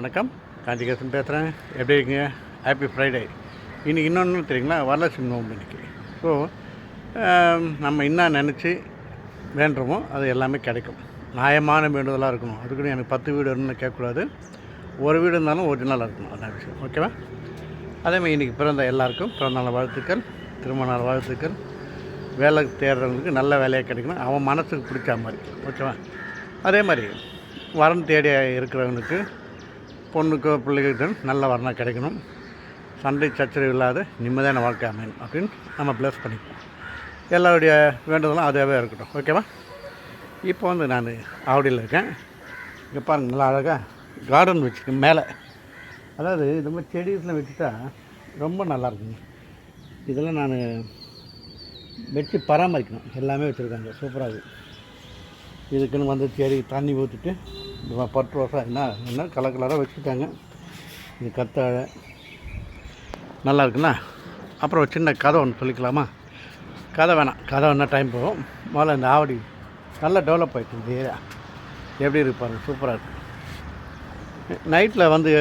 வணக்கம், காஞ்சிகேசன் பேசுகிறேன். எப்படி இருக்கீங்க? Happy Friday. இன்றைக்கி இன்னொன்று தெரியுங்களா, வரலட்சுமி நோம்பு இன்றைக்கி. ஸோ நம்ம என்ன நினச்சி வேண்டுமோ அது எல்லாமே கிடைக்கும். நியாயமான வேண்டுதலாக இருக்கணும். அதுக்குன்னு எனக்கு 10 வீடு வேணும்னு கேட்கக்கூடாது. ஒரு வீடு இருந்தாலும் ஒரிஜினலாக இருக்கணும். அதான் விஷயம். ஓகேவா? அதேமாதிரி இன்றைக்கி பிறந்த எல்லாருக்கும் பிறந்தநாள் வாழ்த்துக்கள், திருமண நாள் வாழ்த்துக்கள். வேலை தேடுறவங்களுக்கு நல்ல வேலையாக கிடைக்கணும், அவன் மனசுக்கு பிடிச்ச மாதிரி. ஓகேவா? அதே மாதிரி வரன் தேடி இருக்கிறவனுக்கு, பொண்ணுக்கோ பிள்ளைகிட்ட நல்ல வரனாக கிடைக்கணும், சண்டை சச்சரவு இல்லாத நிம்மதியான வாழ்க்கை அமையணும் அப்படின்னு நம்ம ப்ளஸ் பண்ணிப்போம். எல்லாருடைய வேண்டுதலும் அதுவே இருக்கட்டும். ஓகேவா? இப்போ வந்து நான் ஆவடியில் இருக்கேன். இங்கே பாருங்கள், நல்லா அழகாக கார்டன் வச்சுருக்கேன் மேலே. அதாவது இந்த மாதிரி செடிஸ்லாம் வச்சுட்டா ரொம்ப நல்லாயிருக்குங்க. இதெல்லாம் நான் வச்சு பராமரிக்கணும். எல்லாமே வச்சுருக்காங்க, சூப்பராக இருக்குது. இதுக்குன்னு வந்து செடி தண்ணி ஊற்றிட்டு 10 வருஷம் என்ன கலர் கலராக வச்சுட்டாங்க. இது கத்தாழை நல்லா இருக்குண்ணா. அப்புறம் ஒரு சின்ன கதை ஒன்று சொல்லிக்கலாமா? கதை வேணாம், கதை வேணால் டைம் போகும். முதல்ல இந்த ஆவடி நல்லா டெவலப் ஆகிடுச்சு. இந்த ஏரியா எப்படி இருக்கு பாருங்கள், சூப்பராக இருக்குது. நைட்டில் வந்து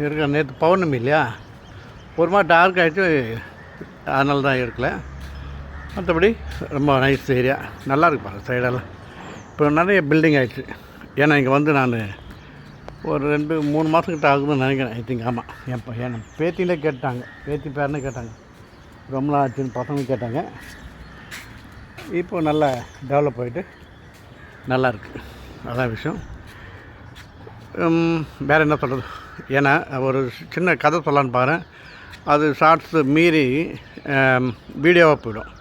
இருக்கிற நேற்று பௌர்ணமி இல்லையா, ஒரு மாதிரி டார்க் ஆகிடுச்சு, அதனால தான் இருக்கல. மற்றபடி ரொம்ப நைஸ் ஏரியா, நல்லா இருக்கு பாருங்கள் சைடெல்லாம். இப்போ நிறைய பில்டிங் ஆகிடுச்சு. ஏன்னா இங்கே வந்து நான் ஒரு 2-3 மாதத்துக்கிட்ட ஆகுதுன்னு நினைக்கிறேன். I think. ஆமாம், என் பேத்திலே கேட்டாங்க, பேத்தி பேரனே கேட்டாங்க, ரொம்ப நாள் ஆச்சுன்னு பசங்க கேட்டாங்க. இப்போ நல்லா டெவலப் ஆகிட்டு நல்லா இருக்குது. அதான் விஷயம். வேறு என்ன சொல்கிறது? ஏன்னா ஒரு சின்ன கதை சொல்லலான்னு பாருங்கள். அது ஷார்ட்ஸு மீறி வீடியோவாக போயிடும்.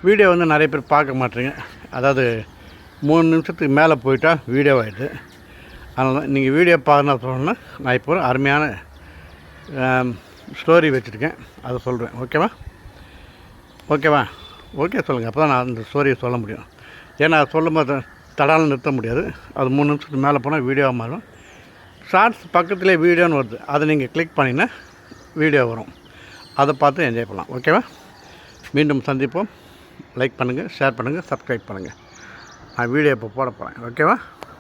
வீடியோ வந்து நிறைய பேர் பார்க்க மாட்டேங்க. அதாவது 3 நிமிஷத்துக்கு மேலே போயிட்டால் வீடியோ ஆகிடுது. அதனால தான் நீங்கள் வீடியோ பார்க்கணும் சொல்லணும்னா நான் இப்போ ஒரு அருமையான ஸ்டோரி வச்சுருக்கேன், அதை சொல்கிறேன். ஓகேவா? ஓகே சொல்லுங்கள். அப்போ தான் நான் அந்த ஸ்டோரியை சொல்ல முடியும். ஏன்னா சொல்லும் போது தடாலும் நிறுத்த முடியாது. அது 3 நிமிஷத்துக்கு மேலே போனால் வீடியோவாக மாறும். ஷார்ட்ஸ் பக்கத்துலேயே வீடியோன்னு வருது, அதை நீங்கள் கிளிக் பண்ணிங்கன்னா வீடியோ வரும். அதை பார்த்து என்ஜாய் பண்ணலாம். ஓகேவா? மீண்டும் சந்திப்போம். லைக் பண்ணுங்கள், ஷேர் பண்ணுங்கள், சப்ஸ்கிரைப் பண்ணுங்கள். நான் வீடியோ இப்போ போட போகிறேன். ஓகேவா?